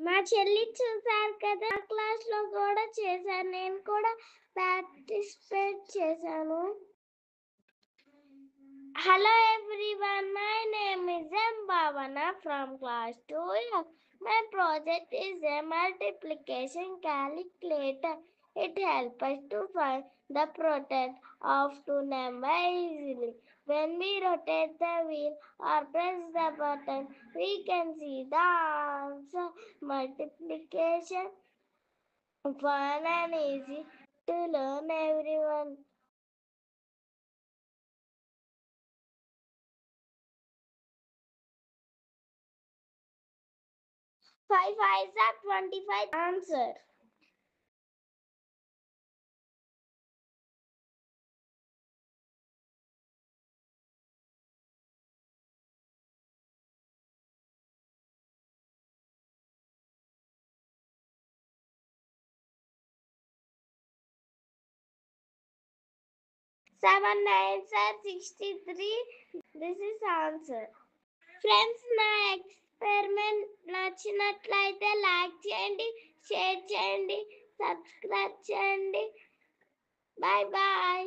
మా చెల్లి చూసారు కదా, క్లాస్ లో కూడా చేశాను, నేను కూడా పార్టిసిపేట్ చేశాను. Hello everyone, my name is M. Bhavana from class 2. My project is a multiplication calculator. It helps us to find the product of two numbers easily. When we rotate the wheel or press the button, we can see the answer. Multiplication fun and easy to learn, everyone. 5 5s are 25. Answer. Seven nines are 63. This is answer. Friends, నా experiment నచ్చినట్లయితే like చేయండి, share చేయండి, subscribe చేయండి. Bye bye.